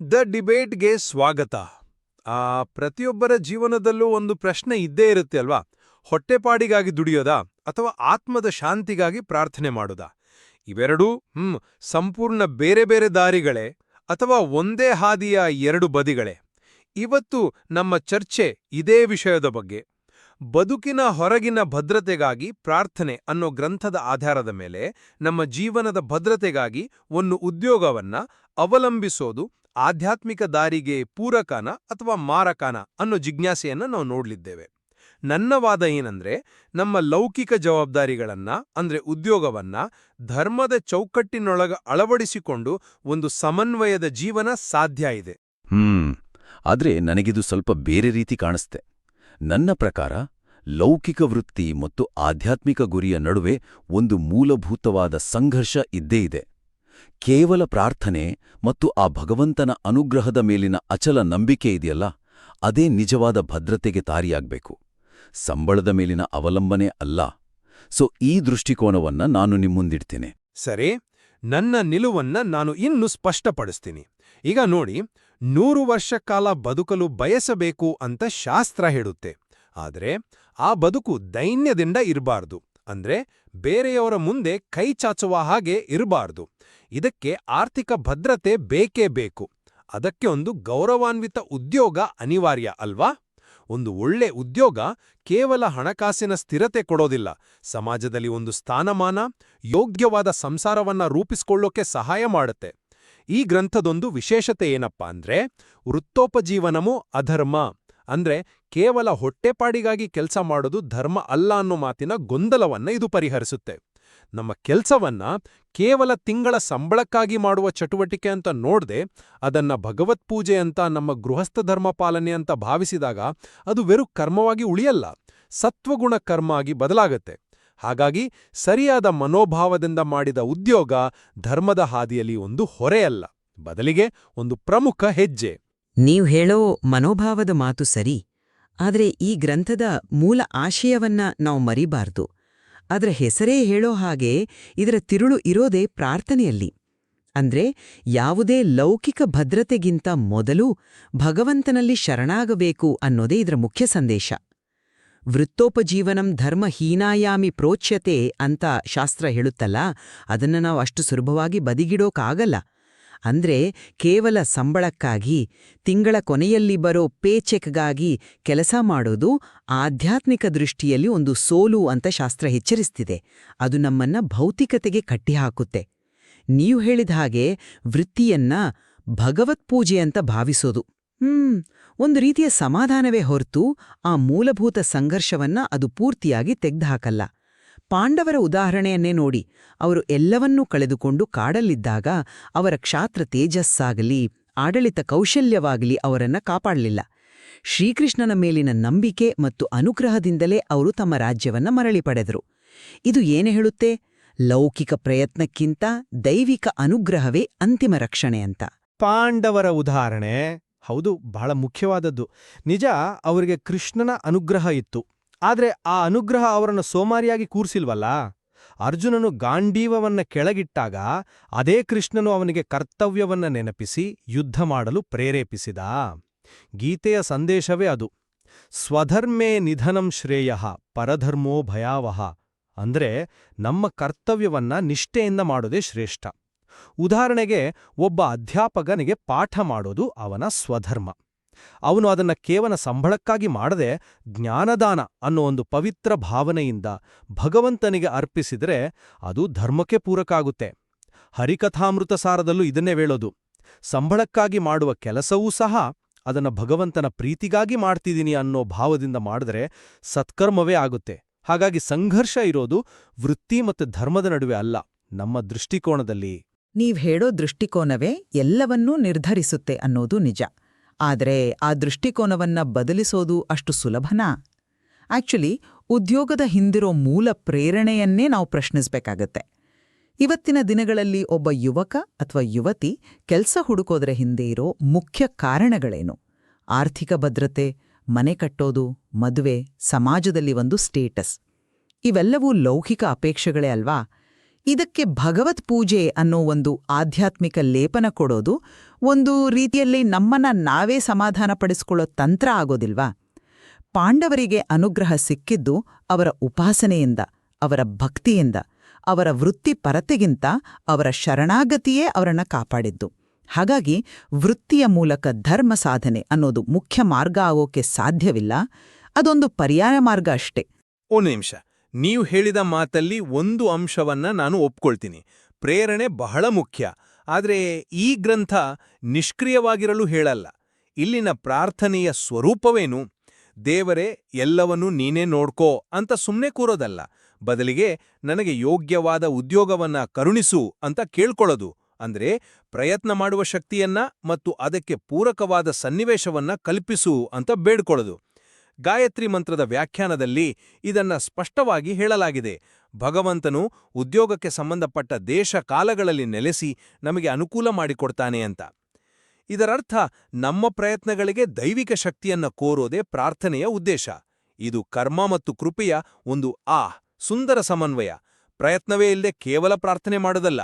The ಡಿಬೇಟ್‌ಗೆ ಸ್ವಾಗತ. ಪ್ರತಿಯೊಬ್ಬರ ಜೀವನದಲ್ಲೂ ಒಂದು ಪ್ರಶ್ನೆ ಇದ್ದೇ ಇರುತ್ತೆ ಅಲ್ವಾ? ಹೊಟ್ಟೆಪಾಡಿಗಾಗಿ ದುಡಿಯೋದಾ ಅಥವಾ ಆತ್ಮದ ಶಾಂತಿಗಾಗಿ ಪ್ರಾರ್ಥನೆ ಮಾಡೋದಾ? ಇವೆರಡೂ ಸಂಪೂರ್ಣ ಬೇರೆ ಬೇರೆ ದಾರಿಗಳೇ ಅಥವಾ ಒಂದೇ ಹಾದಿಯ ಎರಡು ಬದಿಗಳೇ? ಇವತ್ತು ನಮ್ಮ ಚರ್ಚೆ ಇದೇ ವಿಷಯದ ಬಗ್ಗೆ. ಬದುಕಿನ ಹೊರಗಿನ ಭದ್ರತೆಗಾಗಿ ಪ್ರಾರ್ಥನೆ ಅನ್ನೋ ಗ್ರಂಥದ ಆಧಾರದ ಮೇಲೆ ನಮ್ಮ ಜೀವನದ ಭದ್ರತೆಗಾಗಿ ಒಂದು ಉದ್ಯೋಗವನ್ನ ಅವಲಂಬಿಸೋದು ಆಧ್ಯಾತ್ಮಿಕ ದಾರಿಗೆ ಪೂರಕನ ಅಥವಾ ಮಾರಕನ ಅನ್ನೋ ಜಿಜ್ಞಾಸೆಯನ್ನ ನಾವು ನೋಡ್ಲಿದ್ದೇವೆ. ನನ್ನ ವಾದ ಏನಂದ್ರೆ, ನಮ್ಮ ಲೌಕಿಕ ಜವಾಬ್ದಾರಿಗಳನ್ನ ಅಂದ್ರೆ ಉದ್ಯೋಗವನ್ನ ಧರ್ಮದ ಚೌಕಟ್ಟಿನೊಳಗ ಅಳವಡಿಸಿಕೊಂಡು ಒಂದು ಸಮನ್ವಯದ ಜೀವನ ಸಾಧ್ಯ ಇದೆ. ಆದ್ರೆ ನನಗಿದು ಸ್ವಲ್ಪ ಬೇರೆ ರೀತಿ ಕಾಣಿಸ್ತೆ. ನನ್ನ ಪ್ರಕಾರ ಲೌಕಿಕ ವೃತ್ತಿ ಮತ್ತು ಆಧ್ಯಾತ್ಮಿಕ ಗುರಿಯ ನಡುವೆ ಒಂದು ಮೂಲಭೂತವಾದ ಸಂಘರ್ಷ ಇದ್ದೇ ಇದೆ. ಕೇವಲ ಪ್ರಾರ್ಥನೆ ಮತ್ತು ಆ ಭಗವಂತನ ಅನುಗ್ರಹದ ಮೇಲಿನ ಅಚಲ ನಂಬಿಕೆ ಇದೆಯಲ್ಲ, ಅದೇ ನಿಜವಾದ ಭದ್ರತೆಗೆ ತಾರಿಯಾಗಬೇಕು, ಸಂಬಳದ ಮೇಲಿನ ಅವಲಂಬನೆ ಅಲ್ಲ. ಈ ದೃಷ್ಟಿಕೋನವನ್ನ ನಾನು ನಿಮ್ಮುಂದಿಡ್ತೇನೆ. ಸರಿ, ನನ್ನ ನಿಲುವನ್ನ ನಾನು ಇನ್ನೂ ಸ್ಪಷ್ಟಪಡಿಸ್ತೀನಿ. ಈಗ ನೋಡಿ, 100 ವರ್ಷ ಕಾಲ ಬದುಕಲು ಬಯಸಬೇಕು ಅಂತ ಶಾಸ್ತ್ರ ಹೇಳುತ್ತೆ. ಆದರೆ ಆ ಬದುಕು ದೈನ್ಯದಿಂದ ಇರಬಾರ್ದು, ಅಂದ್ರೆ ಬೇರೆಯವರ ಮುಂದೆ ಕೈ ಚಾಚುವ ಹಾಗೆ ಇರಬಾರ್ದು. ಇದಕ್ಕೆ ಆರ್ಥಿಕ ಭದ್ರತೆ ಬೇಕೇ ಬೇಕು. ಅದಕ್ಕೆ ಒಂದು ಗೌರವಾನ್ವಿತ ಉದ್ಯೋಗ ಅನಿವಾರ್ಯ ಅಲ್ವಾ? ಒಂದು ಒಳ್ಳೆ ಉದ್ಯೋಗ ಕೇವಲ ಹಣಕಾಸಿನ ಸ್ಥಿರತೆ ಕೊಡೋದಿಲ್ಲ, ಸಮಾಜದಲ್ಲಿ ಒಂದು ಸ್ಥಾನಮಾನ, ಯೋಗ್ಯವಾದ ಸಂಸಾರವನ್ನ ರೂಪಿಸ್ಕೊಳ್ಳೋಕೆ ಸಹಾಯ ಮಾಡುತ್ತೆ. ಈ ಗ್ರಂಥದೊಂದು ವಿಶೇಷತೆ ಏನಪ್ಪಾ ಅಂದ್ರೆ, ವೃತ್ತೋಪಜೀವನಮೂ ಅಧರ್ಮ, ಅಂದ್ರೆ ಕೇವಲ ಹೊಟ್ಟೆಪಾಡಿಗಾಗಿ ಕೆಲಸ ಮಾಡೋದು ಧರ್ಮ ಅಲ್ಲ ಅನ್ನೋ ಮಾತಿನ ಗೊಂದಲವನ್ನ ಇದು ಪರಿಹರಿಸುತ್ತೆ. ನಮ್ಮ ಕೆಲಸವನ್ನ ಕೇವಲ ತಿಂಗಳ ಸಂಬಳಕ್ಕಾಗಿ ಮಾಡುವ ಚಟುವಟಿಕೆ ಅಂತ ನೋಡದೆ, ಅದನ್ನ ಭಗವತ್ಪೂಜೆ ಅಂತ, ನಮ್ಮ ಗೃಹಸ್ಥ ಧರ್ಮ ಪಾಲನೆ ಅಂತ ಭಾವಿಸಿದಾಗ ಅದು ವೆರು ಕರ್ಮವಾಗಿ ಉಳಿಯಲ್ಲ, ಸತ್ವಗುಣ ಕರ್ಮ ಆಗಿ ಬದಲಾಗತ್ತೆ. ಹಾಗಾಗಿ ಸರಿಯಾದ ಮನೋಭಾವದಿಂದ ಮಾಡಿದ ಉದ್ಯೋಗ ಧರ್ಮದ ಹಾದಿಯಲ್ಲಿ ಒಂದು ಹೊರೆಯಲ್ಲ, ಬದಲಿಗೆ ಒಂದು ಪ್ರಮುಖ ಹೆಜ್ಜೆ. ನೀವು ಹೇಳೋ ಮನೋಭಾವದ ಮಾತು ಸರಿ, ಆದ್ರೆ ಈ ಗ್ರಂಥದ ಮೂಲ ಆಶಯವನ್ನ ನಾವು ಮರಿಬಾರ್ದು. ಅದರ ಹೆಸರೇ ಹೇಳೋ ಹಾಗೆ ಇದರ ತಿರುಳು ಇರೋದೇ ಪ್ರಾರ್ಥನೆಯಲ್ಲಿ. ಅಂದ್ರೆ ಯಾವುದೇ ಲೌಕಿಕ ಭದ್ರತೆಗಿಂತ ಮೊದಲು ಭಗವಂತನಲ್ಲಿ ಶರಣಾಗಬೇಕು ಅನ್ನೋದೇ ಇದರ ಮುಖ್ಯ ಸಂದೇಶ. ವೃತ್ತೋಪಜೀವನಂ ಧರ್ಮ ಹೀನಾಯಾಮಿ ಪ್ರೋಚ್ಯತೆ ಅಂತ ಶಾಸ್ತ್ರ ಹೇಳುತ್ತಲ್ಲ, ಅದನ್ನ ನಾವು ಅಷ್ಟು ಸುಲಭವಾಗಿ ಬದಿಗಿಡೋಕಾಗಲ್ಲ. ಅಂದ್ರೆ ಕೇವಲ ಸಂಬಳಕ್ಕಾಗಿ, ತಿಂಗಳ ಕೊನೆಯಲ್ಲಿ ಬರೋ ಪೇಚೆಕ್ಗಾಗಿ ಕೆಲಸ ಮಾಡೋದು ಆಧ್ಯಾತ್ಮಿಕ ದೃಷ್ಟಿಯಲ್ಲಿ ಒಂದು ಸೋಲು ಅಂತ ಶಾಸ್ತ್ರ ಎಚ್ಚರಿಸ್ತಿದೆ. ಅದು ನಮ್ಮನ್ನ ಭೌತಿಕತೆಗೆ ಕಟ್ಟಿಹಾಕುತ್ತೆ. ನೀವು ಹೇಳಿದ ಹಾಗೆ ವೃತ್ತಿಯನ್ನ ಭಗವತ್ಪೂಜೆ ಅಂತ ಭಾವಿಸೋದು ಒಂದು ರೀತಿಯ ಸಮಾಧಾನವೇ ಹೊರತು ಆ ಮೂಲಭೂತ ಸಂಘರ್ಷವನ್ನ ಅದು ಪೂರ್ತಿಯಾಗಿ ತೆಗ್ದುಹಾಕಲ್ಲ. ಪಾಂಡವರ ಉದಾಹರಣೆಯನ್ನೇ ನೋಡಿ, ಅವರು ಎಲ್ಲವನ್ನೂ ಕಳೆದುಕೊಂಡು ಕಾಡಲ್ಲಿದ್ದಾಗ ಅವರ ಕ್ಷಾತ್ರ ತೇಜಸ್ಸಾಗಲಿ, ಆಡಳಿತ ಕೌಶಲ್ಯವಾಗಲಿ ಅವರನ್ನ ಕಾಪಾಡಲಿಲ್ಲ. ಶ್ರೀಕೃಷ್ಣನ ಮೇಲಿನ ನಂಬಿಕೆ ಮತ್ತು ಅನುಗ್ರಹದಿಂದಲೇ ಅವರು ತಮ್ಮ ರಾಜ್ಯವನ್ನ ಮರಳಿ ಪಡೆದರು. ಇದು ಏನು ಹೇಳುತ್ತೆ? ಲೌಕಿಕ ಪ್ರಯತ್ನಕ್ಕಿಂತ ದೈವಿಕ ಅನುಗ್ರಹವೇ ಅಂತಿಮ ರಕ್ಷಣೆ ಅಂತ. ಪಾಂಡವರ ಉದಾಹರಣೆ ಹೌದು, ಬಹಳ ಮುಖ್ಯವಾದದ್ದು. ನಿಜ, ಅವರಿಗೆ ಕೃಷ್ಣನ ಅನುಗ್ರಹ ಇತ್ತು, ಆದ್ರೆ ಆ ಅನುಗ್ರಹ ಅವರನ್ನು ಸೋಮಾರಿಯಾಗಿ ಕೂರ್ಸಿಲ್ವಲ್ಲ. ಅರ್ಜುನನು ಗಾಂಡೀವವನ್ನ ಕೆಳಗಿಟ್ಟಾಗ ಅದೇ ಕೃಷ್ಣನು ಅವನಿಗೆ ಕರ್ತವ್ಯವನ್ನ ನೆನಪಿಸಿ ಯುದ್ಧ ಮಾಡಲು ಪ್ರೇರೇಪಿಸಿದ. ಗೀತೆಯ ಸಂದೇಶವೇ ಅದು. ಸ್ವಧರ್ಮೇ ನಿಧನಂ ಶ್ರೇಯಃ ಪರಧರ್ಮೋ ಭಯಾವಹ. ಅಂದ್ರೆ ನಮ್ಮ ಕರ್ತವ್ಯವನ್ನ ನಿಷ್ಠೆಯಿಂದ ಮಾಡೋದೇ ಶ್ರೇಷ್ಠ. ಉದಾಹರಣೆಗೆ, ಒಬ್ಬ ಅಧ್ಯಾಪಕನಿಗೆ ಪಾಠ ಮಾಡೋದು ಅವನ ಸ್ವಧರ್ಮ. ಅವನು ಅದನ್ನ ಕೇವಲ ಸಂಬಳಕ್ಕಾಗಿ ಮಾಡದೆ ಜ್ಞಾನದಾನ ಅನ್ನೋ ಒಂದು ಪವಿತ್ರ ಭಾವನೆಯಿಂದ ಭಗವಂತನಿಗೆ ಅರ್ಪಿಸಿದರೆ ಅದು ಧರ್ಮಕ್ಕೆ ಪೂರಕ ಆಗುತ್ತೆ. ಹರಿಕಥಾಮೃತ ಸಾರದಲ್ಲೂ ಇದನ್ನೇ ಹೇಳೋದು. ಸಂಬಳಕ್ಕಾಗಿ ಮಾಡುವ ಕೆಲಸವೂ ಸಹ ಅದನ್ನ ಭಗವಂತನ ಪ್ರೀತಿಗಾಗಿ ಮಾಡ್ತಿದ್ದೀನಿ ಅನ್ನೋ ಭಾವದಿಂದ ಮಾಡಿದ್ರೆ ಸತ್ಕರ್ಮವೇ ಆಗುತ್ತೆ. ಹಾಗಾಗಿ ಸಂಘರ್ಷ ಇರೋದು ವೃತ್ತಿ ಮತ್ತು ಧರ್ಮದ ನಡುವೆ ಅಲ್ಲ, ನಮ್ಮ ದೃಷ್ಟಿಕೋನದಲ್ಲಿ. ನೀವ್ ಹೇಳೋ ದೃಷ್ಟಿಕೋನವೇ ಎಲ್ಲವನ್ನೂ ನಿರ್ಧರಿಸುತ್ತೆ ಅನ್ನೋದು ನಿಜ. ಆದರೆ ಆ ದೃಷ್ಟಿಕೋನವನ್ನ ಬದಲಿಸೋದು ಅಷ್ಟು ಸುಲಭನಾ? ಆಕ್ಚುಲಿ ಉದ್ಯೋಗದ ಹಿಂದಿರೋ ಮೂಲ ಪ್ರೇರಣೆಯನ್ನೇ ನಾವು ಪ್ರಶ್ನಿಸ್ಬೇಕಾಗತ್ತೆ. ಇವತ್ತಿನ ದಿನಗಳಲ್ಲಿ ಒಬ್ಬ ಯುವಕ ಅಥವಾ ಯುವತಿ ಕೆಲಸ ಹುಡುಕೋದ್ರ ಹಿಂದೆ ಇರೋ ಮುಖ್ಯ ಕಾರಣಗಳೇನು? ಆರ್ಥಿಕ ಭದ್ರತೆ, ಮನೆ ಕಟ್ಟೋದು, ಮದುವೆ, ಸಮಾಜದಲ್ಲಿ ಒಂದು ಸ್ಟೇಟಸ್, ಇವೆಲ್ಲವೂ ಲೌಕಿಕ ಅಪೇಕ್ಷೆಗಳೇ ಅಲ್ವಾ? ಇದಕ್ಕೆ ಭಗವತ್ ಪೂಜೆ ಅನ್ನೋ ಒಂದು ಆಧ್ಯಾತ್ಮಿಕ ಲೇಪನ ಕೊಡೋದು ಒಂದು ರೀತಿಯಲ್ಲಿ ನಮ್ಮನ್ನ ನಾವೇ ಸಮಾಧಾನಪಡಿಸ್ಕೊಳ್ಳೋ ತಂತ್ರ ಆಗೋದಿಲ್ವಾ? ಪಾಂಡವರಿಗೆ ಅನುಗ್ರಹ ಸಿಕ್ಕಿದ್ದು ಅವರ ಉಪಾಸನೆಯಿಂದ, ಅವರ ಭಕ್ತಿಯಿಂದ, ಅವರ ವೃತ್ತಿಪರತೆಗಿಂತ ಅವರ ಶರಣಾಗತಿಯೇ ಅವರನ್ನ ಕಾಪಾಡಿದ್ದು. ಹಾಗಾಗಿ ವೃತ್ತಿಯ ಮೂಲಕ ಧರ್ಮ ಸಾಧನೆ ಅನ್ನೋದು ಮುಖ್ಯ ಮಾರ್ಗ ಆಗೋಕೆ ಸಾಧ್ಯವಿಲ್ಲ, ಅದೊಂದು ಪರ್ಯಾಯ ಮಾರ್ಗ ಅಷ್ಟೇ. ಒಂದು ನಿಮಿಷ, ನೀವು ಹೇಳಿದ ಮಾತಲ್ಲಿ ಒಂದು ಅಂಶವನ್ನ ನಾನು ಒಪ್ಕೊಳ್ತೀನಿ. ಪ್ರೇರಣೆ ಬಹಳ ಮುಖ್ಯ. ಆದರೆ ಈ ಗ್ರಂಥ ನಿಷ್ಕ್ರಿಯವಾಗಿರಲು ಹೇಳಲ್ಲ. ಇಲ್ಲಿನ ಪ್ರಾರ್ಥನೆಯ ಸ್ವರೂಪವೇನು? ದೇವರೇ ಎಲ್ಲವನ್ನೂ ನೀನೇ ನೋಡ್ಕೋ ಅಂತ ಸುಮ್ಮನೆ ಕೂರೋದಲ್ಲ. ಬದಲಿಗೆ ನನಗೆ ಯೋಗ್ಯವಾದ ಉದ್ಯೋಗವನ್ನ ಕರುಣಿಸು ಅಂತ ಕೇಳ್ಕೊಳ್ಳೋದು. ಅಂದ್ರೆ ಪ್ರಯತ್ನ ಮಾಡುವ ಶಕ್ತಿಯನ್ನ ಮತ್ತು ಅದಕ್ಕೆ ಪೂರಕವಾದ ಸನ್ನಿವೇಶವನ್ನ ಕಲ್ಪಿಸು ಅಂತ ಬೇಡ್ಕೊಳ್ಳೋದು. ಗಾಯತ್ರಿ ಮಂತ್ರದ ವ್ಯಾಖ್ಯಾನದಲ್ಲಿ ಇದನ್ನ ಸ್ಪಷ್ಟವಾಗಿ ಹೇಳಲಾಗಿದೆ. ಭಗವಂತನು ಉದ್ಯೋಗಕ್ಕೆ ಸಂಬಂಧಪಟ್ಟ ದೇಶ ಕಾಲಗಳಲ್ಲಿ ನೆಲೆಸಿ ನಮಗೆ ಅನುಕೂಲ ಮಾಡಿಕೊಡ್ತಾನೆ ಅಂತ. ಇದರರ್ಥ ನಮ್ಮ ಪ್ರಯತ್ನಗಳಿಗೆ ದೈವಿಕ ಶಕ್ತಿಯನ್ನ ಕೋರೋದೇ ಪ್ರಾರ್ಥನೆಯ ಉದ್ದೇಶ. ಇದು ಕರ್ಮ ಮತ್ತು ಕೃಪೆಯ ಒಂದು ಸುಂದರ ಸಮನ್ವಯ. ಪ್ರಯತ್ನವೇ ಇಲ್ಲದೆ ಕೇವಲ ಪ್ರಾರ್ಥನೆ ಮಾಡೋದಲ್ಲ.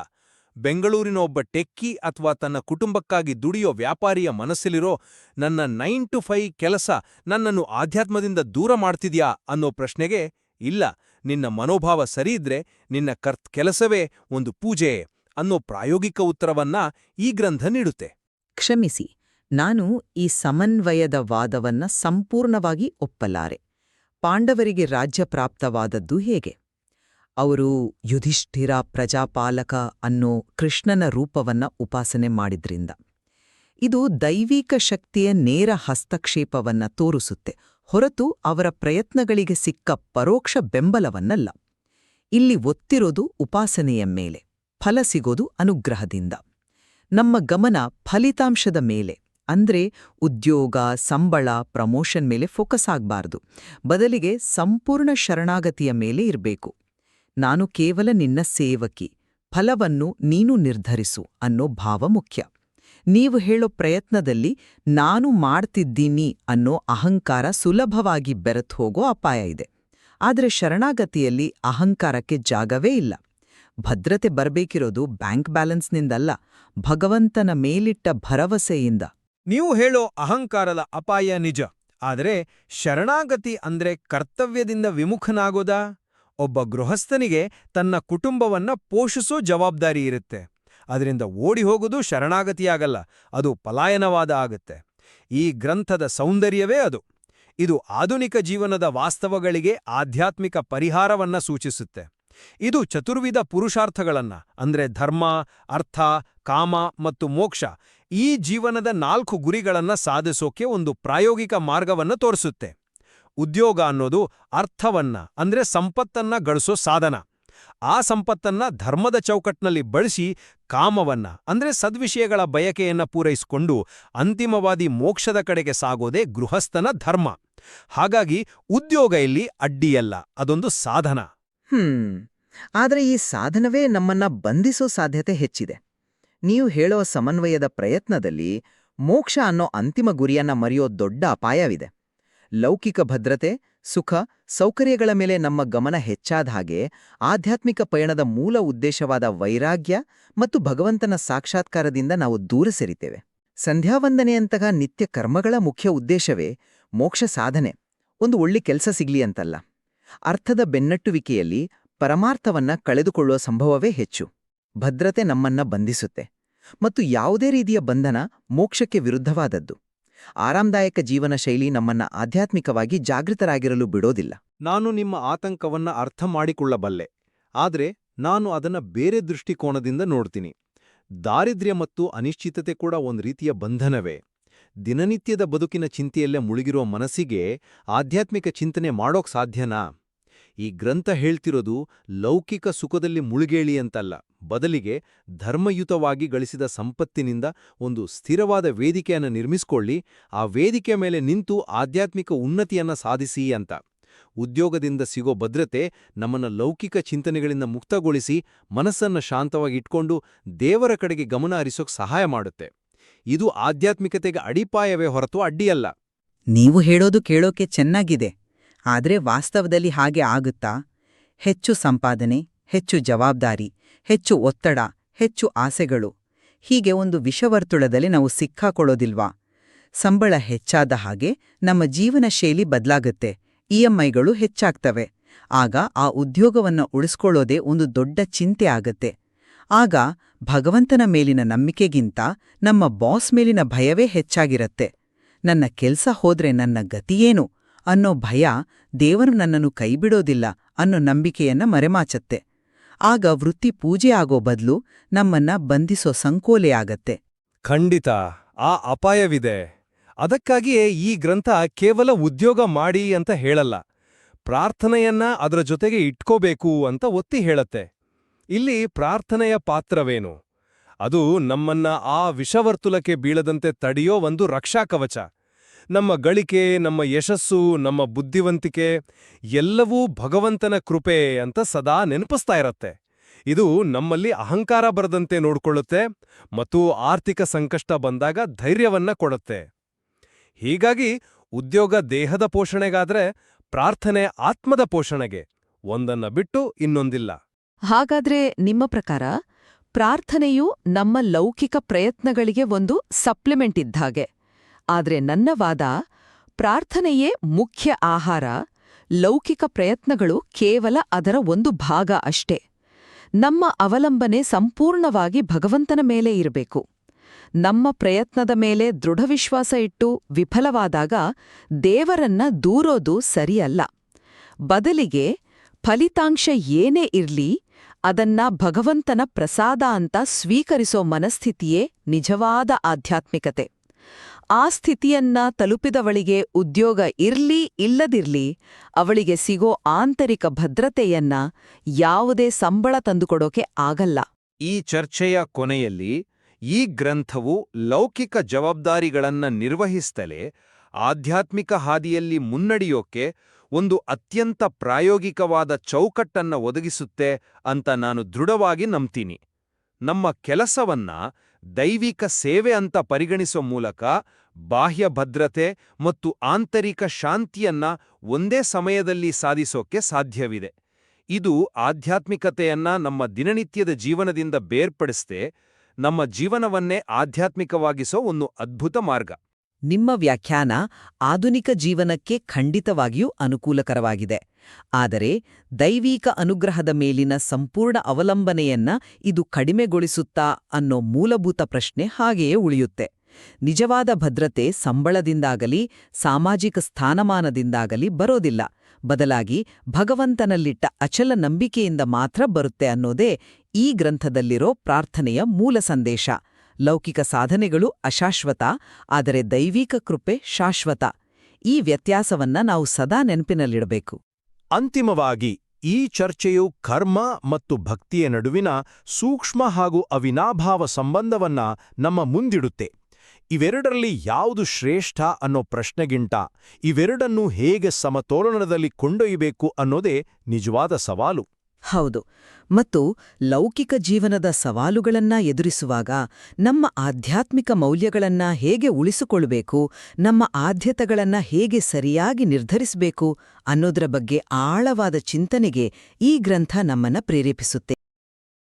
ಬೆಂಗಳೂರಿನ ಒಬ್ಬ ಟೆಕ್ಕಿ ಅಥವಾ ತನ್ನ ಕುಟುಂಬಕ್ಕಾಗಿ ದುಡಿಯೋ ವ್ಯಾಪಾರಿಯ ಮನಸ್ಸಲ್ಲಿರೋ ನನ್ನ 9 to 5 ಕೆಲಸ ನನ್ನನ್ನು ಆಧ್ಯಾತ್ಮದಿಂದ ದೂರ ಮಾಡ್ತಿದ್ಯಾ ಅನ್ನೋ ಪ್ರಶ್ನೆಗೆ ಇಲ್ಲ, ನಿನ್ನ ಮನೋಭಾವ ಸರಿಯಿದ್ರೆ ನಿನ್ನ ಕೆಲಸವೇ ಒಂದು ಪೂಜೆ ಅನ್ನೋ ಪ್ರಾಯೋಗಿಕ ಉತ್ತರವನ್ನ ಈ ಗ್ರಂಥ ನೀಡುತ್ತೆ. ಕ್ಷಮಿಸಿ, ನಾನು ಈ ಸಮನ್ವಯದ ವಾದವನ್ನ ಸಂಪೂರ್ಣವಾಗಿ ಒಪ್ಪಲಾರೆ. ಪಾಂಡವರಿಗೆ ರಾಜ್ಯ ಪ್ರಾಪ್ತವಾದದ್ದು ಹೇಗೆ? ಅವರು ಯುಧಿಷ್ಠಿರ ಪ್ರಜಾಪಾಲಕ ಅನ್ನೋ ಕೃಷ್ಣನ ರೂಪವನ್ನ ಉಪಾಸನೆ ಮಾಡಿದ್ರಿಂದ. ಇದು ದೈವಿಕ ಶಕ್ತಿಯ ನೇರ ಹಸ್ತಕ್ಷೇಪವನ್ನ ತೋರಿಸುತ್ತೆ, ಹೊರತು ಅವರ ಪ್ರಯತ್ನಗಳಿಗೆ ಸಿಕ್ಕ ಪರೋಕ್ಷ ಬೆಂಬಲವನ್ನಲ್ಲ. ಇಲ್ಲಿ ಒತ್ತಿರೋದು ಉಪಾಸನೆಯ ಮೇಲೆ, ಫಲ ಸಿಗೋದು ಅನುಗ್ರಹದಿಂದ. ನಮ್ಮ ಗಮನ ಫಲಿತಾಂಶದ ಮೇಲೆ, ಅಂದ್ರೆ ಉದ್ಯೋಗ, ಸಂಬಳ, ಪ್ರಮೋಷನ್ ಮೇಲೆ ಫೋಕಸ್ ಆಗ್ಬಾರ್ದು. ಬದಲಿಗೆ ಸಂಪೂರ್ಣ ಶರಣಾಗತಿಯ ಮೇಲೆ ಇರಬೇಕು. ನಾನು ಕೇವಲ ನಿನ್ನ ಸೇವಕಿ, ಫಲವನ್ನು ನೀನು ನಿರ್ಧರಿಸು ಅನ್ನೋ ಭಾವ ಮುಖ್ಯ. ನೀವು ಹೇಳೋ ಪ್ರಯತ್ನದಲ್ಲಿ ನಾನು ಮಾಡ್ತಿದ್ದೀನಿ ಅನ್ನೋ ಅಹಂಕಾರ ಸುಲಭವಾಗಿ ಬೆರೆತು ಹೋಗೋ ಅಪಾಯ ಇದೆ. ಆದರೆ ಶರಣಾಗತಿಯಲ್ಲಿ ಅಹಂಕಾರಕ್ಕೆ ಜಾಗವೇ ಇಲ್ಲ. ಭದ್ರತೆ ಬರಬೇಕಿರೋದು ಬ್ಯಾಂಕ್ ಬ್ಯಾಲೆನ್ಸ್ನಿಂದಲ್ಲ, ಭಗವಂತನ ಮೇಲಿಟ್ಟ ಭರವಸೆಯಿಂದ. ನೀವು ಹೇಳೋ ಅಹಂಕಾರದ ಅಪಾಯ ನಿಜ. ಆದರೆ ಶರಣಾಗತಿ ಅಂದ್ರೆ ಕರ್ತವ್ಯದಿಂದ ವಿಮುಖನಾಗೋದಾ? ಒಬ್ಬ ಗೃಹಸ್ಥನಿಗೆ ತನ್ನ ಕುಟುಂಬವನ್ನ ಪೋಷಿಸೋ ಜವಾಬ್ದಾರಿ ಇರುತ್ತೆ. ಅದರಿಂದ ಓಡಿ ಹೋಗೋದು ಶರಣಾಗತಿಯಾಗಲ್ಲ, ಅದು ಪಲಾಯನವಾದ ಆಗುತ್ತೆ. ಈ ಗ್ರಂಥದ ಸೌಂದರ್ಯವೇ ಅದು. ಇದು ಆಧುನಿಕ ಜೀವನದ ವಾಸ್ತವಗಳಿಗೆ ಆಧ್ಯಾತ್ಮಿಕ ಪರಿಹಾರವನ್ನ ಸೂಚಿಸುತ್ತೆ. ಇದು ಚತುರ್ವಿಧ ಪುರುಷಾರ್ಥಗಳನ್ನ, ಅಂದ್ರೆ ಧರ್ಮ, ಅರ್ಥ, ಕಾಮ ಮತ್ತು ಮೋಕ್ಷ, ಈ ಜೀವನದ 4 ಗುರಿಗಳನ್ನ ಸಾಧಿಸೋಕೆ ಒಂದು ಪ್ರಾಯೋಗಿಕ ಮಾರ್ಗವನ್ನ ತೋರಿಸುತ್ತೆ. ಉದ್ಯೋಗ ಅನ್ನೋದು ಅರ್ಥವನ್ನ, ಅಂದ್ರೆ ಸಂಪತ್ತನ್ನ ಗಳಿಸೋ ಸಾಧನ. ಆ ಸಂಪತ್ತನ್ನ ಧರ್ಮದ ಚೌಕಟ್ನಲ್ಲಿ ಬಳಸಿ ಕಾಮವನ್ನ, ಅಂದ್ರೆ ಸದ್ವಿಷಯಗಳ ಬಯಕೆಯನ್ನ ಪೂರೈಸಿಕೊಂಡು ಅಂತಿಮವಾದಿ ಮೋಕ್ಷದ ಕಡೆಗೆ ಸಾಗೋದೇ ಗೃಹಸ್ಥನ ಧರ್ಮ. ಹಾಗಾಗಿ ಉದ್ಯೋಗ ಇಲ್ಲಿ ಅಡ್ಡಿಯಲ್ಲ, ಅದೊಂದು ಸಾಧನ. ಆದರೆ ಈ ಸಾಧನವೇ ನಮ್ಮನ್ನ ಬಂಧಿಸೋ ಸಾಧ್ಯತೆ ಹೆಚ್ಚಿದೆ. ನೀವು ಹೇಳೋ ಸಮನ್ವಯದ ಪ್ರಯತ್ನದಲ್ಲಿ ಮೋಕ್ಷ ಅನ್ನೋ ಅಂತಿಮ ಗುರಿಯನ್ನ ಮರೆಯೋ ದೊಡ್ಡ ಅಪಾಯವಿದೆ. ಲೌಕಿಕ ಭದ್ರತೆ, ಸುಖ, ಸೌಕರ್ಯಗಳ ಮೇಲೆ ನಮ್ಮ ಗಮನ ಹೆಚ್ಚಾದ ಹಾಗೆ ಆಧ್ಯಾತ್ಮಿಕ ಪಯಣದ ಮೂಲ ಉದ್ದೇಶವಾದ ವೈರಾಗ್ಯ ಮತ್ತು ಭಗವಂತನ ಸಾಕ್ಷಾತ್ಕಾರದಿಂದ ನಾವು ದೂರ ಸರಿತೇವೆ. ಸಂಧ್ಯಾವಂದನೆಯಂತಹ ನಿತ್ಯ ಕರ್ಮಗಳ ಮುಖ್ಯ ಉದ್ದೇಶವೇ ಮೋಕ್ಷ ಸಾಧನೆ, ಒಂದು ಒಳ್ಳೆ ಕೆಲಸ ಸಿಗ್ಲಿ ಅಂತಲ್ಲ. ಅರ್ಥದ ಬೆನ್ನಟ್ಟುವಿಕೆಯಲ್ಲಿ ಪರಮಾರ್ಥವನ್ನ ಕಳೆದುಕೊಳ್ಳುವ ಸಂಭವವೇ ಹೆಚ್ಚು. ಭದ್ರತೆ ನಮ್ಮನ್ನ ಬಂಧಿಸುತ್ತೆ, ಮತ್ತು ಯಾವುದೇ ರೀತಿಯ ಬಂಧನ ಮೋಕ್ಷಕ್ಕೆ ವಿರುದ್ಧವಾದದ್ದು. ಆರಾಮದಾಯಕ ಜೀವನ ಶೈಲಿ ನಮ್ಮನ್ನ ಆಧ್ಯಾತ್ಮಿಕವಾಗಿ ಜಾಗೃತರಾಗಿರಲು ಬಿಡೋದಿಲ್ಲ. ನಾನು ನಿಮ್ಮ ಆತಂಕವನ್ನ ಅರ್ಥ ಮಾಡಿಕೊಳ್ಳಬಲ್ಲೆ, ಆದ್ರೆ ನಾನು ಅದನ್ನ ಬೇರೆ ದೃಷ್ಟಿಕೋನದಿಂದ ನೋಡ್ತೀನಿ. ದಾರಿದ್ರ್ಯ ಮತ್ತು ಅನಿಶ್ಚಿತತೆ ಕೂಡ ಒಂದು ರೀತಿಯ ಬಂಧನವೇ. ದಿನನಿತ್ಯದ ಬದುಕಿನ ಚಿಂತೆಯಲ್ಲೇ ಮುಳುಗಿರುವ ಮನಸ್ಸಿಗೆ ಆಧ್ಯಾತ್ಮಿಕ ಚಿಂತನೆ ಮಾಡೋಕ್ ಸಾಧ್ಯನಾ? ಈ ಗ್ರಂಥ ಹೇಳ್ತಿರೋದು ಲೌಕಿಕ ಸುಖದಲ್ಲಿ ಮುಳುಗೇಳಿ ಅಂತಲ್ಲ, ಬದಲಿಗೆ ಧರ್ಮಯುತವಾಗಿ ಗಳಿಸಿದ ಸಂಪತ್ತಿನಿಂದ ಒಂದು ಸ್ಥಿರವಾದ ವೇದಿಕೆಯನ್ನು ನಿರ್ಮಿಸಿಕೊಳ್ಳಿ, ಆ ವೇದಿಕೆ ಮೇಲೆ ನಿಂತು ಆಧ್ಯಾತ್ಮಿಕ ಉನ್ನತಿಯನ್ನ ಸಾಧಿಸಿ ಅಂತ. ಉದ್ಯೋಗದಿಂದ ಸಿಗೋ ಭದ್ರತೆ ನಮ್ಮನ್ನ ಲೌಕಿಕ ಚಿಂತನೆಗಳಿಂದ ಮುಕ್ತಗೊಳಿಸಿ ಮನಸ್ಸನ್ನ ಶಾಂತವಾಗಿ ಇಟ್ಕೊಂಡು ದೇವರ ಕಡೆಗೆ ಗಮನ ಹರಿಸೋಕ್ ಸಹಾಯ ಮಾಡುತ್ತೆ. ಇದು ಆಧ್ಯಾತ್ಮಿಕತೆಗೆ ಅಡಿಪಾಯವೇ ಹೊರತು ಅಡ್ಡಿಯಲ್ಲ. ನೀವು ಹೇಳೋದು ಕೇಳೋಕೆ ಚೆನ್ನಾಗಿದೆ, ಆದ್ರೆ ವಾಸ್ತವದಲ್ಲಿ ಹಾಗೆ ಆಗುತ್ತಾ? ಹೆಚ್ಚು ಸಂಪಾದನೆ, ಹೆಚ್ಚು ಜವಾಬ್ದಾರಿ, ಹೆಚ್ಚು ಒತ್ತಡ, ಹೆಚ್ಚು ಆಸೆಗಳು. ಹೀಗೆ ಒಂದು ವಿಷವರ್ತುಳದಲ್ಲಿ ನಾವು ಸಿಕ್ಕಾಕೊಳ್ಳೋದಿಲ್ವಾ? ಸಂಬಳ ಹೆಚ್ಚಾದ ಹಾಗೆ ನಮ್ಮ ಜೀವನ ಶೈಲಿ ಬದಲಾಗುತ್ತೆ, ಇಎಂಐಗಳು ಹೆಚ್ಚಾಗ್ತವೆ. ಆಗ ಆ ಉದ್ಯೋಗವನ್ನ ಉಳಿಸ್ಕೊಳ್ಳೋದೇ ಒಂದು ದೊಡ್ಡ ಚಿಂತೆ ಆಗತ್ತೆ. ಆಗ ಭಗವಂತನ ಮೇಲಿನ ನಂಬಿಕೆಗಿಂತ ನಮ್ಮ ಬಾಸ್ ಮೇಲಿನ ಭಯವೇ ಹೆಚ್ಚಾಗಿರತ್ತೆ. ನನ್ನ ಕೆಲ್ಸ ಹೋದ್ರೆ ನನ್ನ ಗತಿಯೇನು ಅನ್ನೋ ಭಯ ದೇವರು ನನ್ನನ್ನು ಕೈಬಿಡೋದಿಲ್ಲ ಅನ್ನೋ ನಂಬಿಕೆಯನ್ನ ಮರೆಮಾಚತ್ತೆ. ಆಗ ವೃತ್ತಿ ಪೂಜೆ ಆಗೋ ಬದಲು ನಮ್ಮನ್ನ ಬಂಧಿಸೋ ಸಂಕೋಲೆ ಆಗತ್ತೆ. ಖಂಡಿತ ಆ ಅಪಾಯವಿದೆ. ಅದಕ್ಕಾಗಿಯೇ ಈ ಗ್ರಂಥ ಕೇವಲ ಉದ್ಯೋಗ ಮಾಡಿ ಅಂತ ಹೇಳಲ್ಲ, ಪ್ರಾರ್ಥನೆಯನ್ನ ಅದರ ಜೊತೆಗೆ ಇಟ್ಕೋಬೇಕು ಅಂತ ಒತ್ತಿ ಹೇಳತ್ತೆ. ಇಲ್ಲಿ ಪ್ರಾರ್ಥನೆಯ ಪಾತ್ರವೇನು? ಅದು ನಮ್ಮನ್ನ ಆ ವಿಷವರ್ತುಲಕ್ಕೆ ಬೀಳದಂತೆ ತಡೆಯೋ ಒಂದು ರಕ್ಷಾಕವಚ. ನಮ್ಮ ಗಳಿಕೆ, ನಮ್ಮ ಯಶಸ್ಸು, ನಮ್ಮ ಬುದ್ಧಿವಂತಿಕೆ ಎಲ್ಲವೂ ಭಗವಂತನ ಕೃಪೆ ಅಂತ ಸದಾ ನೆನಪಿಸ್ತಾ ಇರತ್ತೆ. ಇದು ನಮ್ಮಲ್ಲಿ ಅಹಂಕಾರ ಬರದಂತೆ ನೋಡ್ಕೊಳ್ಳುತ್ತೆ ಮತ್ತು ಆರ್ಥಿಕ ಸಂಕಷ್ಟ ಬಂದಾಗ ಧೈರ್ಯವನ್ನ ಕೊಡುತ್ತೆ. ಹೀಗಾಗಿ ಉದ್ಯೋಗ ದೇಹದ ಪೋಷಣೆಗಾದ್ರೆ ಪ್ರಾರ್ಥನೆ ಆತ್ಮದ ಪೋಷಣೆಗೆ. ಒಂದನ್ನ ಬಿಟ್ಟು ಇನ್ನೊಂದಿಲ್ಲ. ಹಾಗಾದ್ರೆ ನಿಮ್ಮ ಪ್ರಕಾರ ಪ್ರಾರ್ಥನೆಯು ನಮ್ಮ ಲೌಕಿಕ ಪ್ರಯತ್ನಗಳಿಗೆ ಒಂದು ಸಪ್ಲಿಮೆಂಟ್ ಇದ್ದಾಗೆ. ಆದ್ರೆ ನನ್ನ ವಾದ, ಪ್ರಾರ್ಥನೆಯೇ ಮುಖ್ಯ ಆಹಾರ, ಲೌಕಿಕ ಪ್ರಯತ್ನಗಳು ಕೇವಲ ಅದರ ಒಂದು ಭಾಗ ಅಷ್ಟೇ. ನಮ್ಮ ಅವಲಂಬನೆ ಸಂಪೂರ್ಣವಾಗಿ ಭಗವಂತನ ಮೇಲೆ ಇರಬೇಕು. ನಮ್ಮ ಪ್ರಯತ್ನದ ಮೇಲೆ ದೃಢವಿಶ್ವಾಸ ಇಟ್ಟು ವಿಫಲವಾದಾಗ ದೇವರನ್ನ ದೂರೋದು ಸರಿಯಲ್ಲ. ಬದಲಿಗೆ ಫಲಿತಾಂಶ ಏನೇ ಇರ್ಲಿ ಅದನ್ನ ಭಗವಂತನ ಪ್ರಸಾದ ಅಂತ ಸ್ವೀಕರಿಸೋ ಮನಸ್ಥಿತಿಯೇ ನಿಜವಾದ ಆಧ್ಯಾತ್ಮಿಕತೆ. ಆ ಸ್ಥಿತಿಯನ್ನ ತಲುಪಿದವಳಿಗೆ ಉದ್ಯೋಗ ಇರ್ಲಿ ಇಲ್ಲದಿರ್ಲಿ ಅವಳಿಗೆ ಸಿಗೋ ಆಂತರಿಕ ಭದ್ರತೆಯನ್ನ ಯಾವುದೇ ಸಂಬಳ ತಂದುಕೊಡೋಕೆ ಆಗಲ್ಲ. ಈ ಚರ್ಚೆಯ ಕೊನೆಯಲ್ಲಿ ಈ ಗ್ರಂಥವು ಲೌಕಿಕ ಜವಾಬ್ದಾರಿಗಳನ್ನ ನಿರ್ವಹಿಸ್ತಲೇ ಆಧ್ಯಾತ್ಮಿಕ ಹಾದಿಯಲ್ಲಿ ಮುನ್ನಡೆಯೋಕೆ ಒಂದು ಅತ್ಯಂತ ಪ್ರಾಯೋಗಿಕವಾದ ಚೌಕಟ್ಟನ್ನ ಒದಗಿಸುತ್ತೆ ಅಂತ ನಾನು ದೃಢವಾಗಿ ನಂಬ್ತೀನಿ. ನಮ್ಮ ಕೆಲಸವನ್ನ ದೈವಿಕ ಸೇವೆ ಅಂತ ಪರಿಗಣಿಸೋ ಮೂಲಕ ಬಾಹ್ಯ ಭದ್ರತೆ ಮತ್ತು ಆಂತರಿಕ ಶಾಂತಿಯನ್ನ ಒಂದೇ ಸಮಯದಲ್ಲಿ ಸಾಧಿಸೋಕೆ ಸಾಧ್ಯವಿದೆ. ಇದು ಆಧ್ಯಾತ್ಮಿಕತೆಯನ್ನ ನಮ್ಮ ದಿನನಿತ್ಯದ ಜೀವನದಿಂದ ಬೇರ್ಪಡಿಸದೆ ನಮ್ಮ ಜೀವನವನ್ನೇ ಆಧ್ಯಾತ್ಮಿಕವಾಗಿಸೋ ಒಂದು ಅದ್ಭುತ ಮಾರ್ಗ. ನಿಮ್ಮ ವ್ಯಾಖ್ಯಾನ ಆಧುನಿಕ ಜೀವನಕ್ಕೆ ಖಂಡಿತವಾಗಿಯೂ ಅನುಕೂಲಕರವಾಗಿದೆ. ಆದರೆ ದೈವಿಕ ಅನುಗ್ರಹದ ಮೇಲಿನ ಸಂಪೂರ್ಣ ಅವಲಂಬನೆಯನ್ನ ಇದು ಕಡಿಮೆಗೊಳಿಸುತ್ತಾ ಅನ್ನೋ ಮೂಲಭೂತ ಪ್ರಶ್ನೆ ಹಾಗೆಯೇ ಉಳಿಯುತ್ತೆ. ನಿಜವಾದ ಭದ್ರತೆ ಸಂಬಳದಿಂದಾಗಲಿ ಸಾಮಾಜಿಕ ಸ್ಥಾನಮಾನದಿಂದಾಗಲಿ ಬರೋದಿಲ್ಲ, ಬದಲಾಗಿ ಭಗವಂತನಲ್ಲಿಟ್ಟ ಅಚಲ ನಂಬಿಕೆಯಿಂದ ಮಾತ್ರ ಬರುತ್ತೆ ಅನ್ನೋದೇ ಈ ಗ್ರಂಥದಲ್ಲಿರೋ ಪ್ರಾರ್ಥನೆಯ ಮೂಲ ಸಂದೇಶ. ಲೌಕಿಕ ಸಾಧನೆಗಳು ಅಶಾಶ್ವತ, ಆದರೆ ದೈವಿಕ ಕೃಪೆ ಶಾಶ್ವತ. ಈ ವ್ಯತ್ಯಾಸವನ್ನ ನಾವು ಸದಾ ನೆನಪಿನಲ್ಲಿಡಬೇಕು. ಅಂತಿಮವಾಗಿ ಈ ಚರ್ಚೆಯು ಕರ್ಮ ಮತ್ತು ಭಕ್ತಿಯ ನಡುವಿನ ಸೂಕ್ಷ್ಮ ಹಾಗೂ ಅವಿನಾಭಾವ ಸಂಬಂಧವನ್ನ ನಮ್ಮ ಮುಂದಿಡುತ್ತೆ. ಇವೆರಡರಲ್ಲಿ ಯಾವುದು ಶ್ರೇಷ್ಠ ಅನ್ನೋ ಪ್ರಶ್ನೆಗಿಂತ ಇವೆರಡನ್ನೂ ಹೇಗೆ ಸಮತೋಲನದಲ್ಲಿ ಕೊಂಡೊಯ್ಯಬೇಕು ಅನ್ನೋದೇ ನಿಜವಾದ ಸವಾಲು. ಹೌದು, ಮತ್ತು ಲೌಕಿಕ ಜೀವನದ ಸವಾಲುಗಳನ್ನ ಎದುರಿಸುವಾಗ ನಮ್ಮ ಆಧ್ಯಾತ್ಮಿಕ ಮೌಲ್ಯಗಳನ್ನ ಹೇಗೆ ಉಳಿಸಿಕೊಳ್ಬೇಕು, ನಮ್ಮ ಆದ್ಯತೆಗಳನ್ನ ಹೇಗೆ ಸರಿಯಾಗಿ ನಿರ್ಧರಿಸಬೇಕು ಅನ್ನೋದರ ಬಗ್ಗೆ ಆಳವಾದ ಚಿಂತನೆಗೆ ಈ ಗ್ರಂಥ ನಮ್ಮನ್ನ ಪ್ರೇರೇಪಿಸುತ್ತೆ.